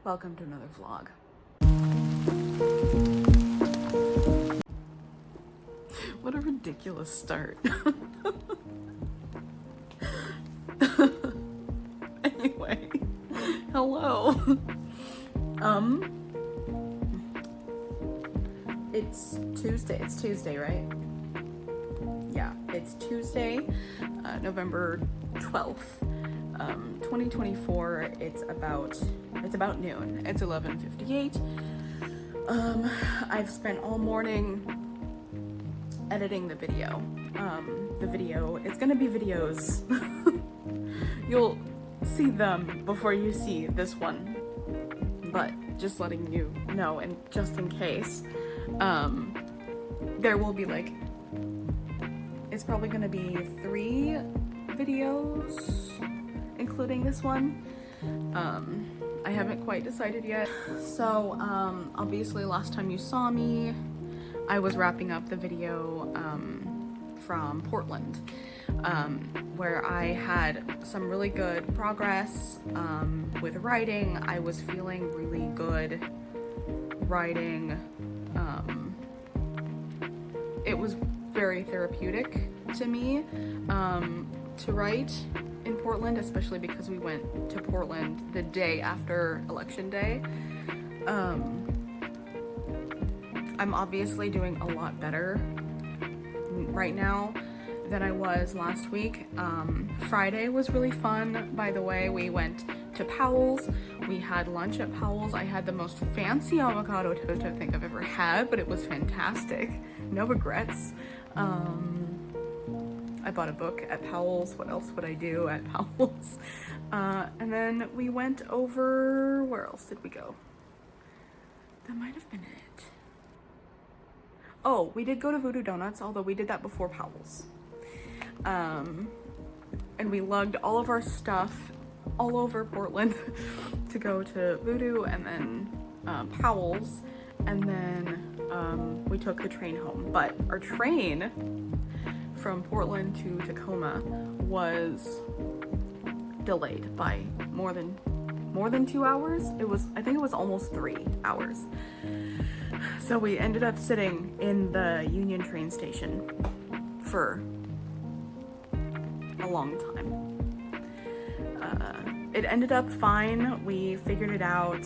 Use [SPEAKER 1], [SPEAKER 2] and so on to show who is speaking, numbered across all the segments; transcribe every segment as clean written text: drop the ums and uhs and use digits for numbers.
[SPEAKER 1] Welcome to another vlog. What a ridiculous start. Anyway, hello. It's Tuesday. It's Tuesday, right? Yeah, it's Tuesday, November 12th. 2024. It's about noon. It's 11:58. I've spent all morning editing the video. It's gonna be videos. You'll see them before you see this one, but just letting you know, and just in case, there will be it's probably gonna be 3 videos, including this one. I haven't quite decided yet. So, obviously last time you saw me, I was wrapping up the video from Portland, where I had some really good progress with writing. I was feeling really good writing. It was very therapeutic to me to write in Portland, especially because we went to Portland the day after election day. I'm obviously doing a lot better right now than I was last week. Friday was really fun, by the way. We went to Powell's. We had lunch at Powell's. I had the most fancy avocado toast I think I've ever had, but it was fantastic. No regrets. I bought a book at Powell's. What else would I do at Powell's? And then we went over, where else did we go? That might have been it. Oh, we did go to Voodoo Donuts, although we did that before Powell's. And we lugged all of our stuff all over Portland to go to Voodoo and then Powell's, and then we took the train home. But our train from Portland to Tacoma was delayed by more than 2 hours. I think it was almost 3 hours. So we ended up sitting in the Union train station for a long time. It ended up fine. We figured it out.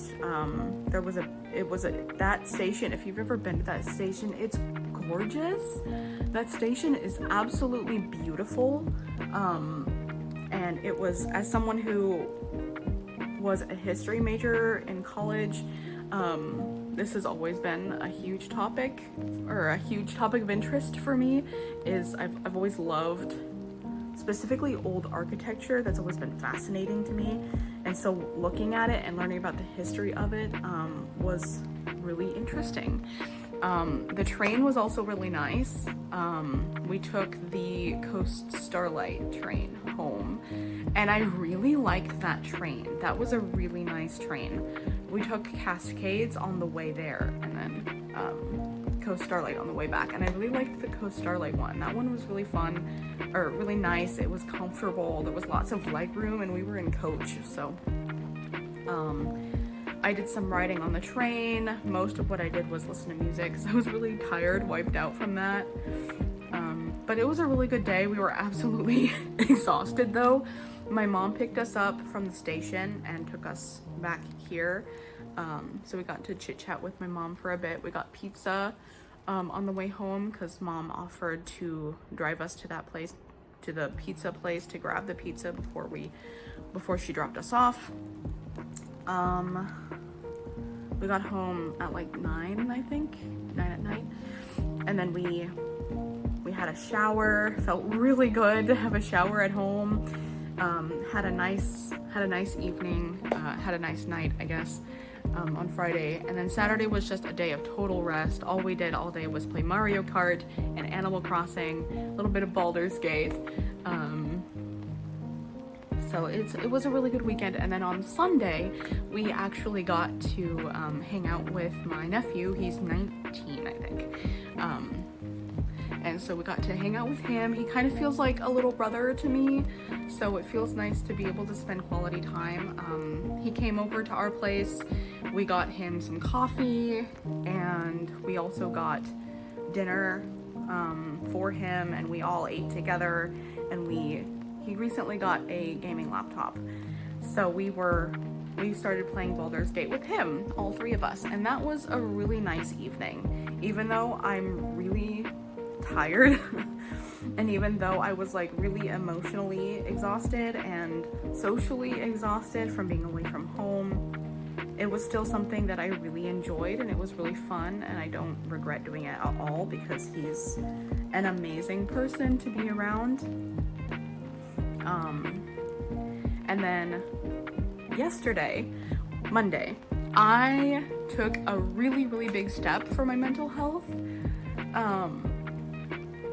[SPEAKER 1] That station, if you've ever been to that station, it's gorgeous. That station is absolutely beautiful. And it was, as someone who was a history major in college, this has always been a huge topic of interest for me. I've always loved specifically old architecture. That's always been fascinating to me, and so looking at it and learning about the history of it was really interesting. The train was also really nice. We took the Coast Starlight train home, and I really liked that train. That was a really nice train. We took Cascades on the way there, and then Coast Starlight on the way back, and I really liked the Coast Starlight one. That one was really fun, or really nice. It was comfortable. There was lots of leg room, and we were in coach, so I did some writing on the train. Most of what I did was listen to music because I was really tired, wiped out from that. But it was a really good day. We were absolutely exhausted though. My mom picked us up from the station and took us back here. So we got to chit chat with my mom for a bit. We got pizza on the way home because mom offered to drive us to that place, to the pizza place, to grab the pizza before she dropped us off. We got home at like 9, I think, 9 at night, and then we had a shower. Felt really good to have a shower at home. Had a nice evening, had a nice night, I guess, on Friday. And then Saturday was just a day of total rest. All we did all day was play Mario Kart and Animal Crossing, a little bit of Baldur's Gate. So it was a really good weekend. And then on Sunday, we actually got to hang out with my nephew. He's 19, I think. And so we got to hang out with him. He kind of feels like a little brother to me, so it feels nice to be able to spend quality time. He came over to our place. We got him some coffee, and we also got dinner for him, and we all ate together. And he recently got a gaming laptop, so we started playing Baldur's Gate with him, all three of us, and that was a really nice evening. Even though I'm really tired and even though I was like really emotionally exhausted and socially exhausted from being away from home, it was still something that I really enjoyed, and it was really fun, and I don't regret doing it at all because he's an amazing person to be around. And then yesterday, Monday, I took a really, really big step for my mental health.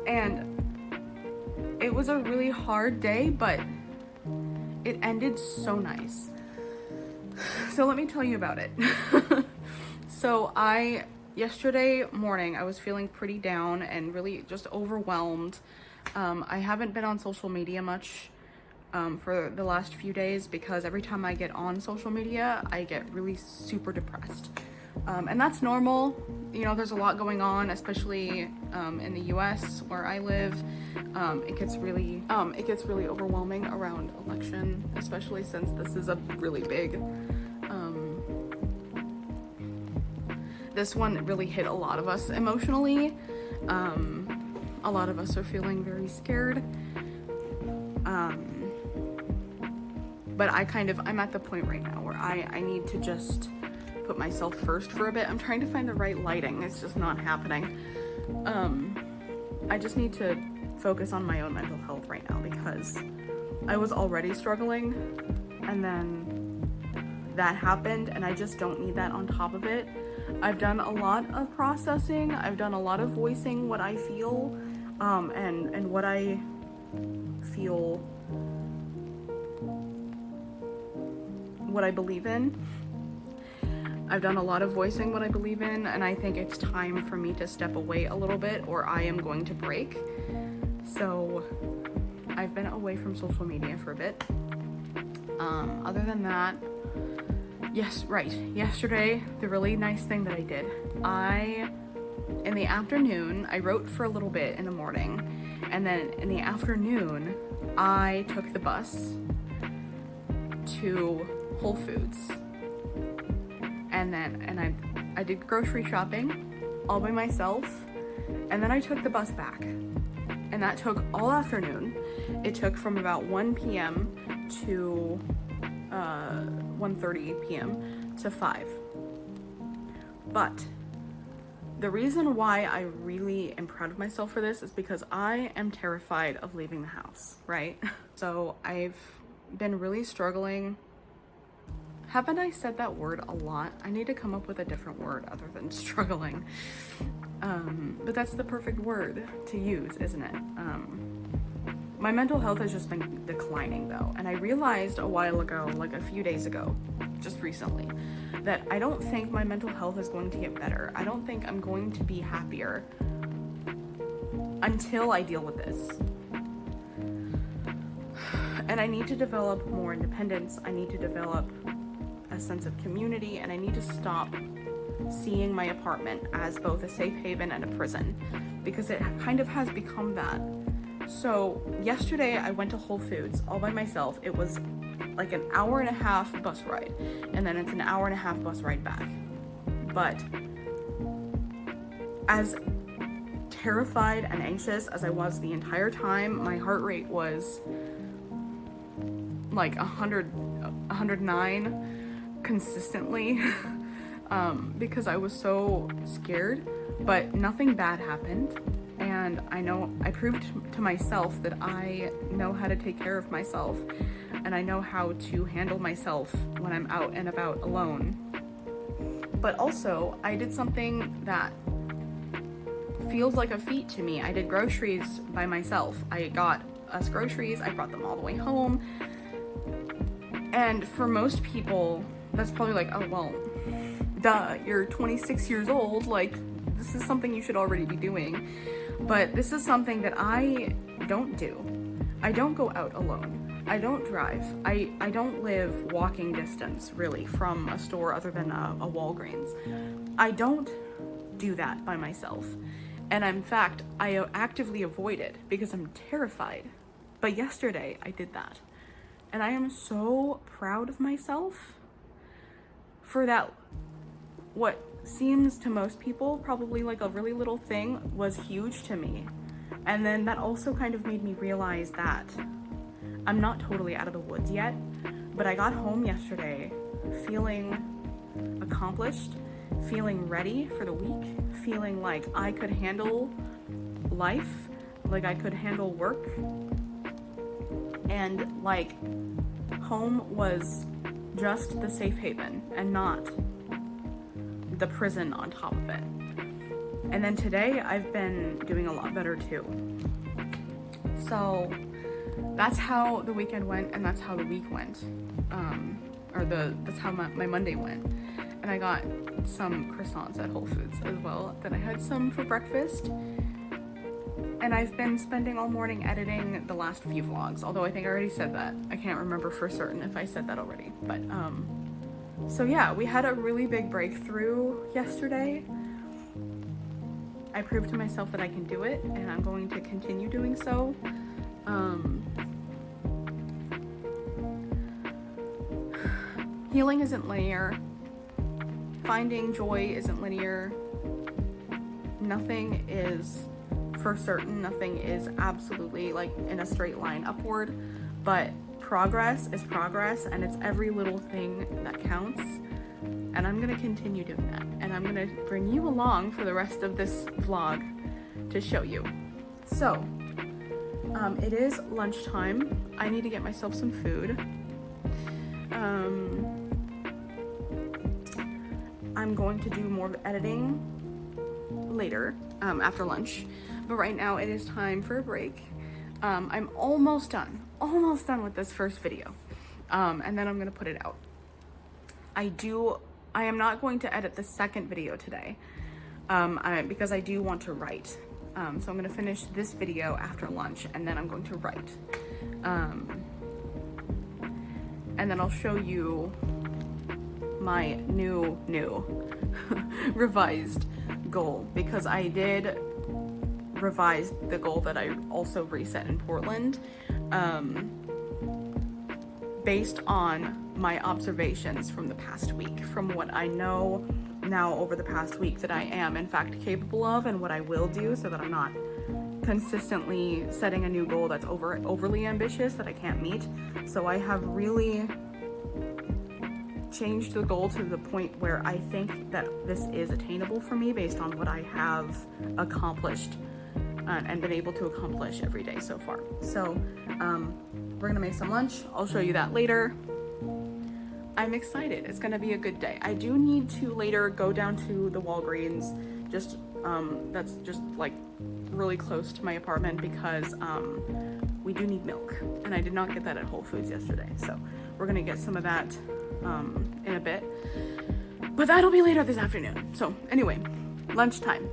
[SPEAKER 1] And it was a really hard day, but it ended so nice. So let me tell you about it. So yesterday morning, I was feeling pretty down and really just overwhelmed. I haven't been on social media much for the last few days because every time I get on social media, I get really super depressed. And that's normal. You know, there's a lot going on, especially in the US where I live. It gets really overwhelming around election, especially since this is a really big, this one really hit a lot of us emotionally. A lot of us are feeling very scared. But I'm at the point right now where I need to just put myself first for a bit. I'm trying to find the right lighting. It's just not happening. I just need to focus on my own mental health right now because I was already struggling, and then that happened, and I just don't need that on top of it. I've done a lot of processing. I've done a lot of voicing what I feel, and what I feel, what I believe in. I've done a lot of voicing what I believe in, and I think it's time for me to step away a little bit or I am going to break. So I've been away from social media for a bit. Other than that, yesterday, the really nice thing that I did, in the afternoon, I wrote for a little bit in the morning, and then in the afternoon, I took the bus to Whole Foods, and I did grocery shopping all by myself, and then I took the bus back, and that took all afternoon. It took from about 1 p.m. to 1:30 p.m. to 5. But the reason why I really am proud of myself for this is because I am terrified of leaving the house, right? So I've been really struggling. Haven't I said that word a lot? I need to come up with a different word other than struggling. But that's the perfect word to use, isn't it? My mental health has just been declining though. And I realized a while ago, like a few days ago, just recently, that I don't think my mental health is going to get better. I don't think I'm going to be happier until I deal with this. And I need to develop more independence. I need to develop a sense of community, and I need to stop seeing my apartment as both a safe haven and a prison, because it kind of has become that. So yesterday I went to Whole Foods all by myself. It was like an hour and a half bus ride, and then it's an hour and a half bus ride back. But as terrified and anxious as I was the entire time, my heart rate was like 109 consistently, because I was so scared, but nothing bad happened. And I proved to myself that I know how to take care of myself, and I know how to handle myself when I'm out and about alone. But also, I did something that feels like a feat to me. I did groceries by myself. I got us groceries, I brought them all the way home. And for most people, that's probably like, oh, well, duh, you're 26 years old, like, this is something you should already be doing. But this is something that I don't do. I don't go out alone. I don't drive. I don't live walking distance, really, from a store other than a Walgreens. I don't do that by myself. And in fact, I actively avoid it because I'm terrified. But yesterday, I did that. And I am so proud of myself for that. What seems to most people probably like a really little thing was huge to me. And then that also kind of made me realize that I'm not totally out of the woods yet, but I got home yesterday feeling accomplished, feeling ready for the week, feeling like I could handle life, like I could handle work, and like home was just the safe haven and not the prison on top of it. And then today I've been doing a lot better too. So that's how the weekend went, and that's how the week went. That's how my Monday went. And I got some croissants at Whole Foods as well. Then I had some for breakfast. And I've been spending all morning editing the last few vlogs, although I think I already said that. I can't remember for certain if I said that already. But so yeah, we had a really big breakthrough yesterday. I proved to myself that I can do it, and I'm going to continue doing so. Healing isn't linear. Finding joy isn't linear. Nothing is for certain. Nothing is absolutely like in a straight line upward, but progress is progress, and it's every little thing that counts. And I'm gonna continue doing that, and I'm gonna bring you along for the rest of this vlog to show you. So it is lunchtime. I need to get myself some food. I'm going to do more editing later after lunch, but right now it is time for a break. I'm almost done with this first video, and then I'm gonna put it out. I am not going to edit the second video today because I do want to write. So I'm going to finish this video after lunch, and then I'm going to write. And then I'll show you my new revised goal, because I did revise the goal that I also reset in Portland based on my observations from the past week, from what I know now over the past week that I am in fact capable of, and what I will do, so that I'm not consistently setting a new goal that's overly ambitious that I can't meet. So I have really changed the goal to the point where I think that this is attainable for me based on what I have accomplished and been able to accomplish every day so far. So we're gonna make some lunch. I'll show you that later. I'm excited. It's gonna be a good day. I do need to later go down to the Walgreens, just that's just like really close to my apartment, because we do need milk, and I did not get that at Whole Foods yesterday. So we're gonna get some of that in a bit, but that'll be later this afternoon. So anyway, lunchtime.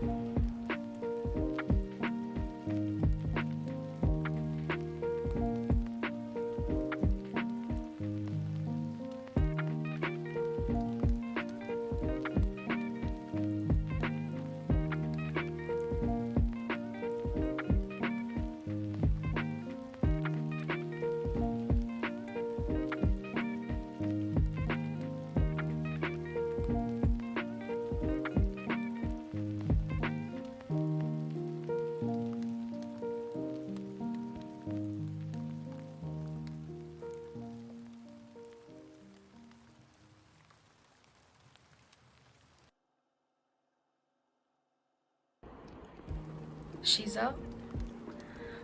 [SPEAKER 1] She's up.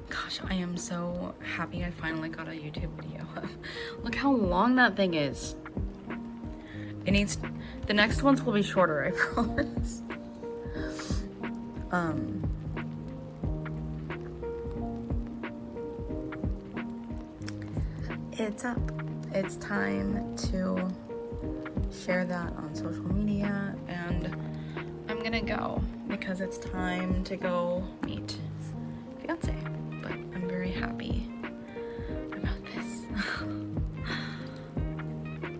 [SPEAKER 1] Gosh, I am so happy I finally got a YouTube video. Look how long that thing is. It needs, the next ones will be shorter, I promise. It's up. It's time to share that on social media, and I'm gonna go because it's time to go meet
[SPEAKER 2] fiance, but I'm very happy about this.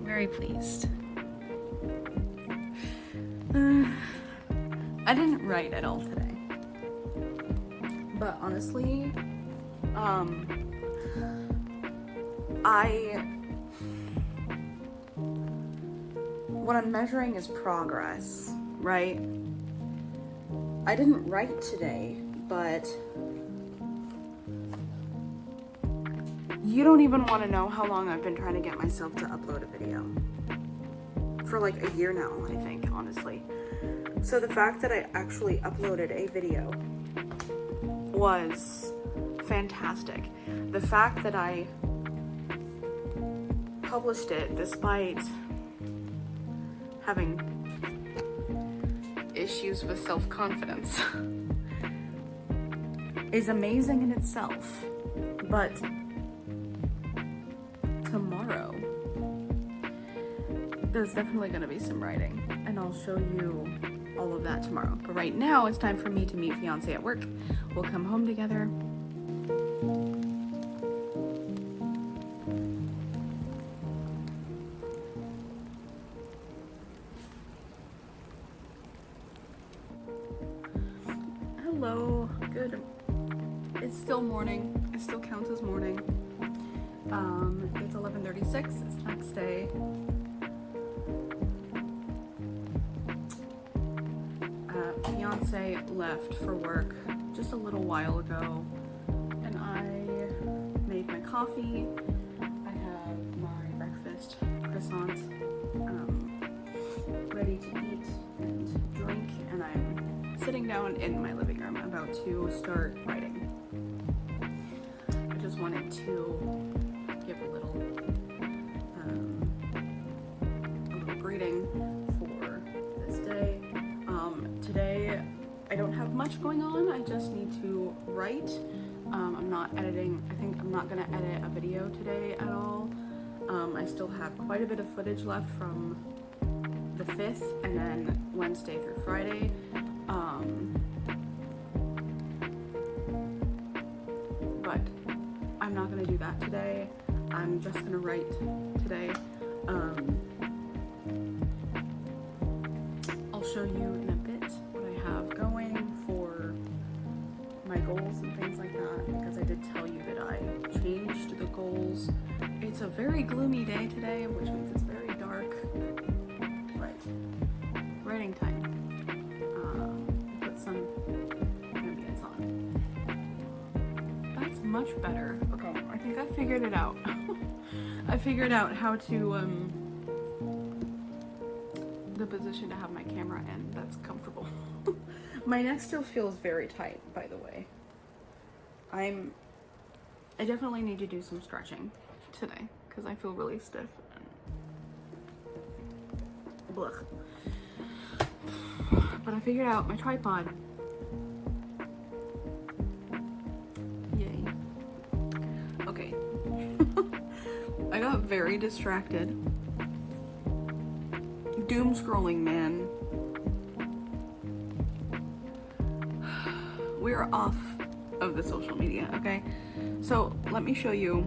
[SPEAKER 2] Very pleased.
[SPEAKER 1] I didn't write at all today, but honestly, what I'm measuring is progress, right? I didn't write today, but you don't even want to know how long I've been trying to get myself to upload a video. For like a year now, I think, honestly. So the fact that I actually uploaded a video was fantastic. The fact that I published it despite having issues with self-confidence is amazing in itself. But tomorrow, there's definitely going to be some writing, and I'll show you all of that tomorrow. But right now, it's time for me to meet fiance at work. We'll come home together. Hello, good. It's still morning. It still counts as morning. It's 11:36. It's the next day. Fiance left for work just a little while ago, and I made my coffee. I have my breakfast croissant ready to eat and drink, and I'm sitting down in my living room about to start writing. I just wanted to give a little greeting for this day. Today I don't have much going on. I just need to write. I'm not editing. I think I'm not gonna edit a video today at all. I still have quite a bit of footage left from the 5th and then Wednesday through Friday. But I'm not gonna do that today. I'm just gonna write today. I'll show you in a bit what I have going for my goals and things like that, because I did tell you that I changed the goals. It's a very gloomy day today, which means it's very dark. Right. Writing time. Put some ambience on. That's much better. Okay, I think I figured it out. I figured out how to the position to have my camera in that's comfortable. My neck still feels very tight, by the way. I definitely need to do some stretching today because I feel really stiff and blech. But I figured out my tripod. Yay. Okay. I got very distracted. Doom scrolling, man. We're off of the social media, okay? So let me show you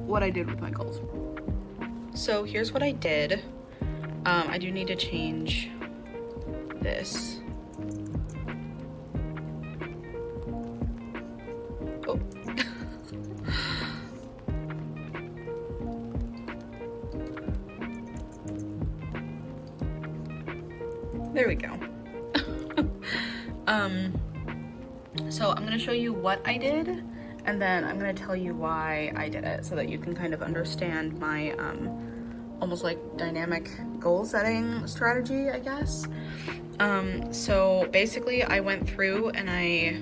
[SPEAKER 1] what I did with my goals.
[SPEAKER 2] So here's what I did. I do need to change this. Oh. There we go. So I'm gonna show you what I did, and then I'm gonna tell you why I did it, so that you can kind of understand my almost like dynamic goal setting strategy, I guess. So basically I went through and I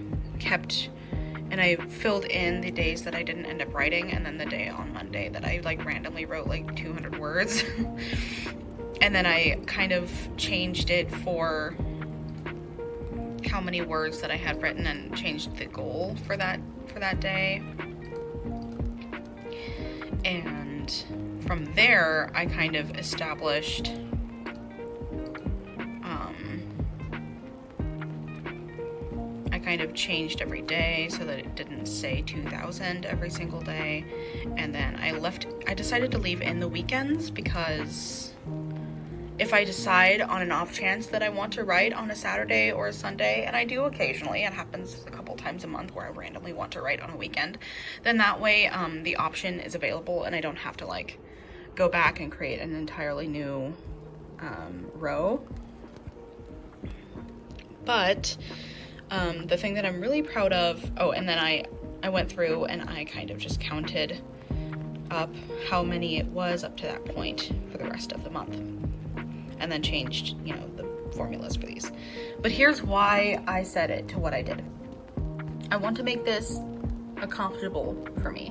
[SPEAKER 2] filled in the days that I didn't end up writing, and then the day on Monday that I like randomly wrote like 200 words. And then I kind of changed it for how many words that I had written and changed the goal for that day. And from there, I kind of established kind of changed every day so that it didn't say 2,000 every single day. And then I decided to leave in the weekends because if I decide on an off chance that I want to write on a Saturday or a Sunday, and I do occasionally, it happens a couple times a month where I randomly want to write on a weekend, then that way the option is available and I don't have to like go back and create an entirely new row. But the thing that I'm really proud of, and then I went through and I kind of just counted up how many it was up to that point for the rest of the month, and then changed, the formulas for these. But here's why I set it to what I did. I want to make this accomplishable for me.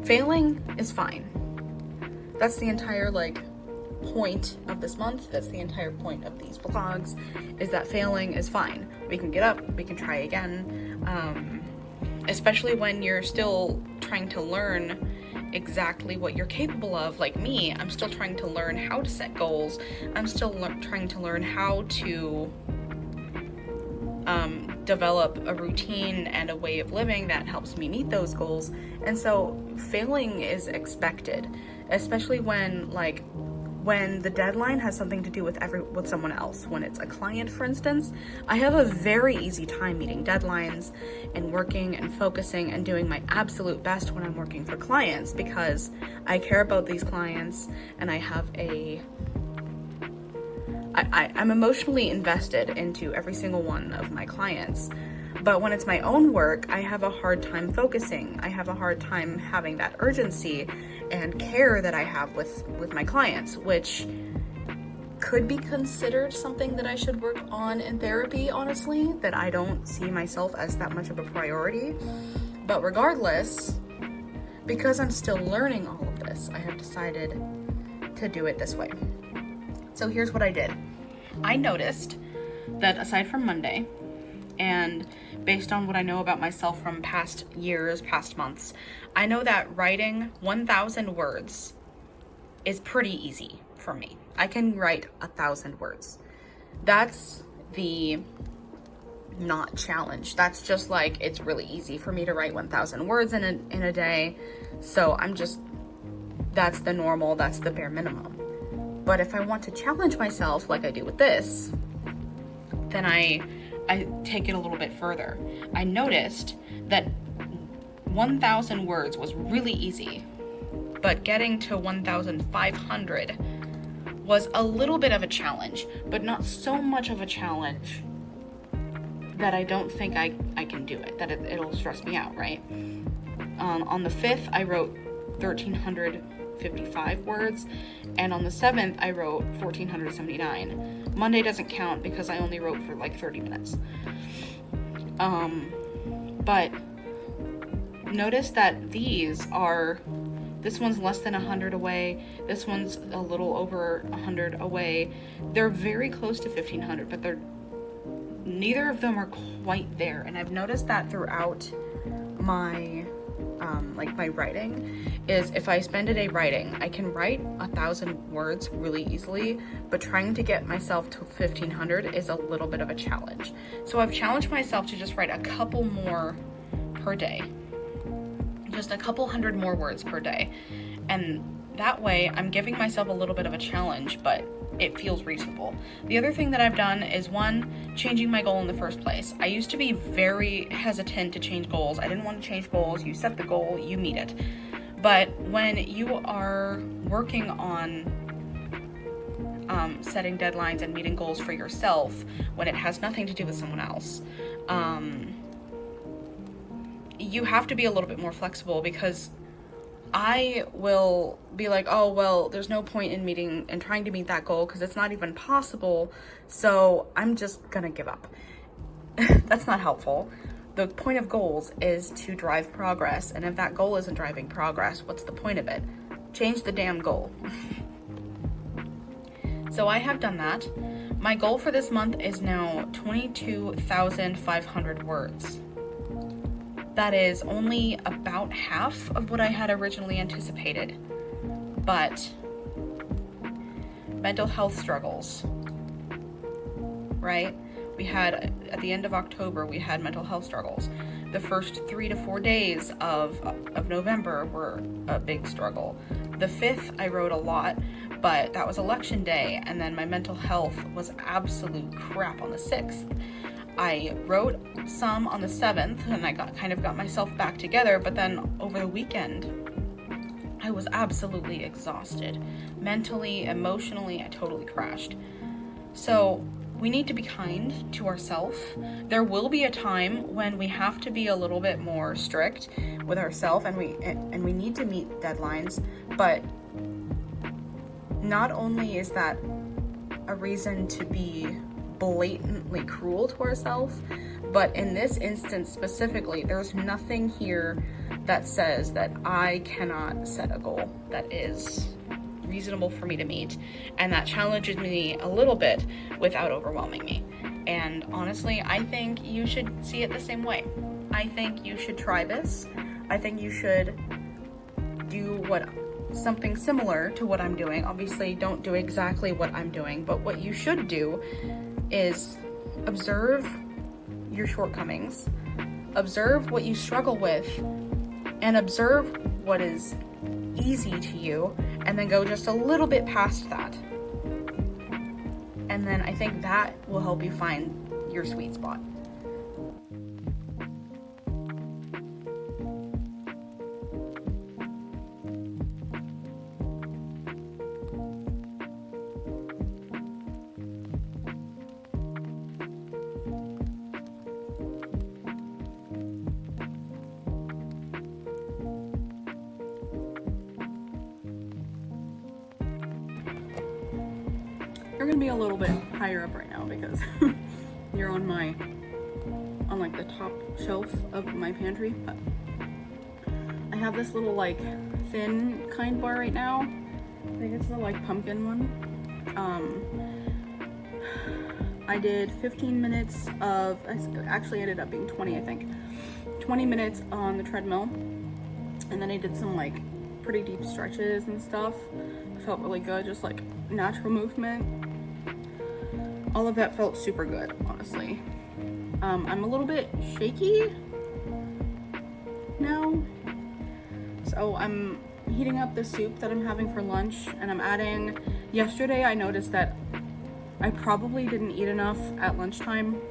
[SPEAKER 2] Failing is fine. That's the entire point of this month. That's the entire point of these vlogs, is that failing is fine. We can get up, we can try again, especially when you're still trying to learn exactly what you're capable of. Like me, I'm still trying to learn how to set goals. I'm still trying to learn how to develop a routine and a way of living that helps me meet those goals. And so failing is expected, especially when the deadline has something to do with someone else. When it's a client, for instance, I have a very easy time meeting deadlines and working and focusing and doing my absolute best when I'm working for clients, because I care about these clients and I have I'm emotionally invested into every single one of my clients. But when it's my own work, I have a hard time focusing. I have a hard time having that urgency and care that I have with my clients, which could be considered something that I should work on in therapy, honestly, that I don't see myself as that much of a priority. But regardless, because I'm still learning all of this, I have decided to do it this way. So here's what I did. I noticed that aside from Monday, and based on what I know about myself from past years, past months, I know that writing 1,000 words is pretty easy for me. I can write 1,000 words. That's the not challenge. That's just it's really easy for me to write 1,000 words in a day. So that's the normal, that's the bare minimum. But if I want to challenge myself like I do with this, then I take it a little bit further. I noticed that 1,000 words was really easy, but getting to 1,500 was a little bit of a challenge, but not so much of a challenge that I don't think I can do it, that it'll stress me out, right? On the 5th, I wrote 1,355 words, and on the 7th, I wrote 1,479. Monday doesn't count because I only wrote for 30 minutes. But notice that this one's less than 100 away, this one's a little over 100 away. They're very close to 1,500, but neither of them are quite there. And I've noticed that throughout my my writing, is if I spend a day writing, I can write 1,000 words really easily, but trying to get myself to 1,500 is a little bit of a challenge. So I've challenged myself to just write a couple more per day, just a couple hundred more words per day. And that way I'm giving myself a little bit of a challenge, but it feels reasonable. The other thing that I've done is, one, changing my goal in the first place. I used to be very hesitant to change goals. I didn't want to change goals. You set the goal, you meet it. But when you are working on setting deadlines and meeting goals for yourself, when it has nothing to do with someone else, you have to be a little bit more flexible, because I will be like, oh, well, there's no point in meeting and trying to meet that goal because it's not even possible, so I'm just gonna give up. That's not helpful. The point of goals is to drive progress, and if that goal isn't driving progress, what's the point of it? Change the damn goal. So I have done that. My goal for this month is now 22,500 words. That is only about half of what I had originally anticipated, but mental health struggles, right? We had at the end of October, we had mental health struggles. The first 3 to 4 days of November were a big struggle. The 5th, I wrote a lot, but that was election day, and then my mental health was absolute crap on the 6th. I wrote some on the 7th, and I got myself back together, but then over the weekend, I was absolutely exhausted. Mentally, emotionally, I totally crashed. So we need to be kind to ourselves. There will be a time when we have to be a little bit more strict with ourselves, and we need to meet deadlines, but not only is that a reason to be blatantly cruel to ourselves, but in this instance specifically, there's nothing here that says that I cannot set a goal that is reasonable for me to meet, and that challenges me a little bit without overwhelming me. And honestly, I think you should see it the same way. I think you should try this. I think you should do something similar to what I'm doing. Obviously, don't do exactly what I'm doing, but what you should do is observe your shortcomings, observe what you struggle with, and observe what is easy to you, and then go just a little bit past that. And then I think that will help you find your sweet spot.
[SPEAKER 1] You're gonna be a little bit higher up right now because you're on like the top shelf of my pantry, but I have this little like thin kind bar right now. I think it's the like pumpkin one. I did 15 minutes of, actually ended up being 20, I think. 20 minutes on the treadmill, and then I did some like pretty deep stretches and stuff. It felt really good, just like natural movement. All of that felt super good, honestly. I'm a little bit shaky now, so I'm heating up the soup that I'm having for lunch, and I'm adding, yesterday I noticed that I probably didn't eat enough at lunchtime,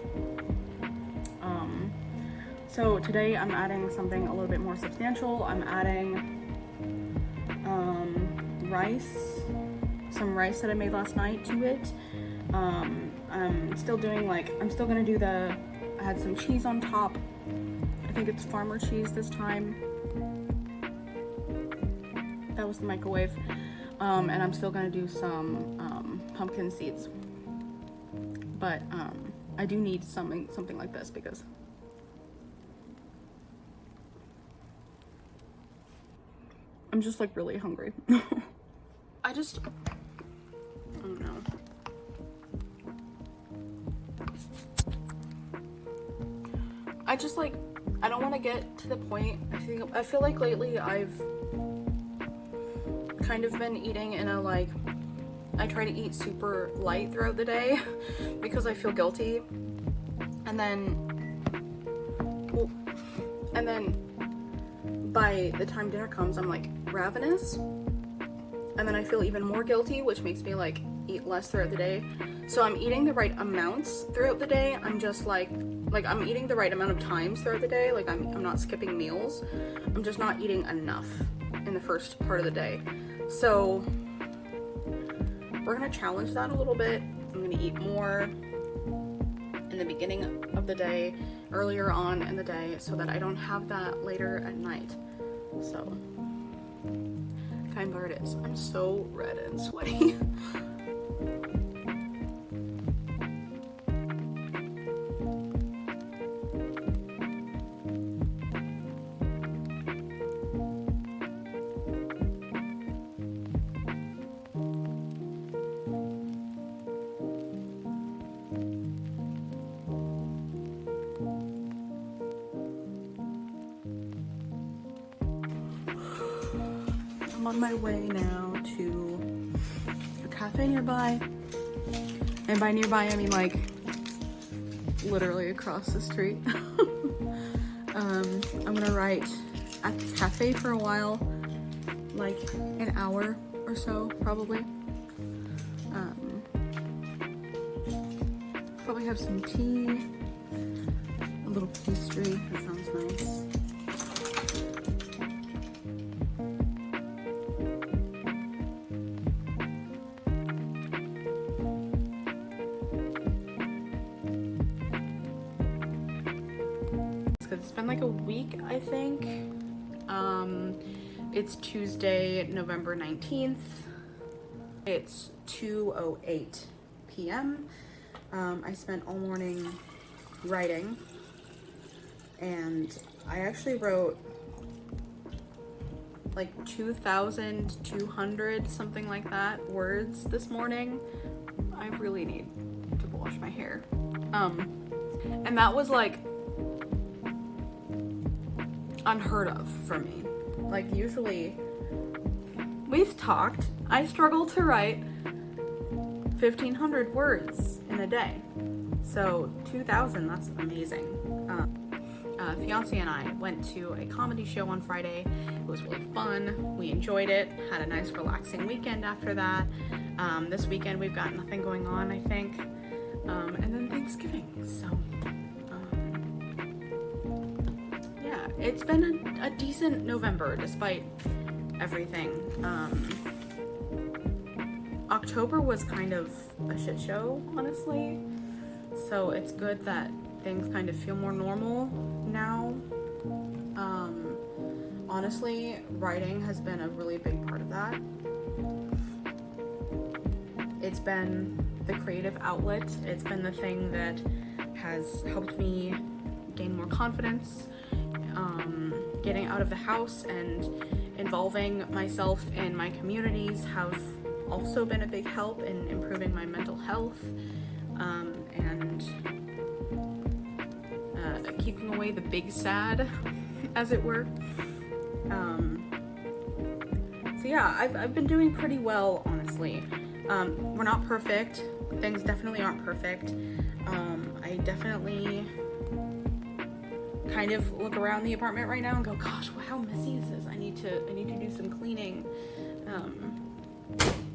[SPEAKER 1] so today I'm adding something a little bit more substantial. I'm adding rice, some rice that I made last night to it. I'm still doing I'm still gonna do I had some cheese on top. I think it's farmer cheese this time. That was the microwave. And I'm still gonna do some pumpkin seeds. But I do need something like this because I'm just like really hungry. I don't know. I don't want to get to the point. I feel like lately I've kind of been eating in a I try to eat super light throughout the day because I feel guilty, and then by the time dinner comes I'm like ravenous, and then I feel even more guilty, which makes me eat less throughout the day. So I'm eating the right amounts throughout the day. I'm just I'm eating the right amount of times throughout the day. I'm not skipping meals. I'm just not eating enough in the first part of the day. So we're gonna challenge that a little bit. I'm gonna eat more in the beginning of the day, earlier on in the day, so that I don't have that later at night. So kind bar it is. I'm so red and sweaty. I'm on my way now to a cafe nearby, and by nearby I mean literally across the street. I'm gonna write at the cafe for a while, like an hour or so, probably. Probably have some tea, a little pastry, that sounds nice. It's been like a week, I think. It's Tuesday, November 19th. It's 2:08 p.m. I spent all morning writing, and I actually wrote like 2,200, something like that, words this morning. I really need to wash my hair. And that was like unheard of for me. Like, usually, we've talked, I struggle to write 1,500 words in a day. So 2,000, that's amazing. Fiance and I went to a comedy show on Friday. It was really fun. We enjoyed it. Had a nice relaxing weekend after that. This weekend we've got nothing going on, I think. And then Thanksgiving. So yeah, it's been a decent November despite everything. October was kind of a shit show, honestly. So it's good that things kind of feel more normal now. Honestly, writing has been a really big part of that. It's been the creative outlet. It's been the thing that has helped me gain more confidence. Getting out of the house and involving myself in my communities have also been a big help in improving my mental health, and keeping away the big sad, as it were. So yeah, I've been doing pretty well, honestly. We're not perfect. Things definitely aren't perfect. I definitely kind of look around the apartment right now and go, gosh, how messy is this? I need to do some cleaning.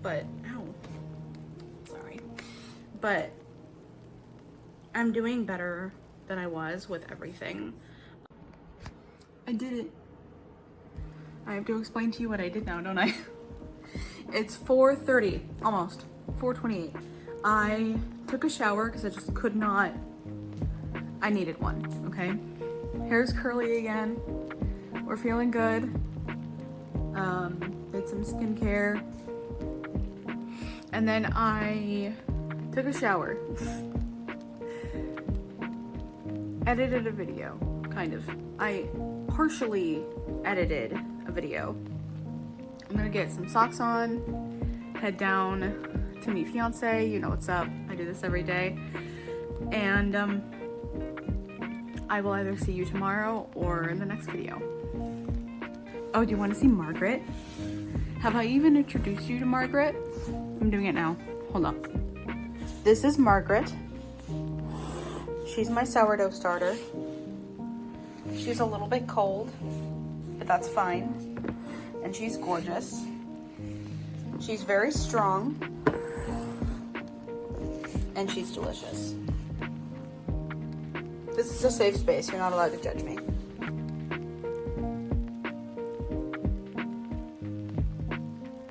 [SPEAKER 1] But but I'm doing better than I was with everything. I did it. I have to explain to you what I did now, don't I? It's 4:30, almost 4:28. I took a shower because I just could not. I needed one, okay? Hair's curly again. We're feeling good. Did some skincare. And then I took a shower. Edited a video, kind of. I partially edited a video. I'm gonna get some socks on, head down to meet fiance. You know what's up. I do this every day. And I will either see you tomorrow or in the next video. Oh, do you want to see Margaret? Have I even introduced you to Margaret? I'm doing it now. Hold on. This is Margaret. She's my sourdough starter. She's a little bit cold, but that's fine. And she's gorgeous. She's very strong. And she's delicious. This is a safe space. You're not allowed to judge me.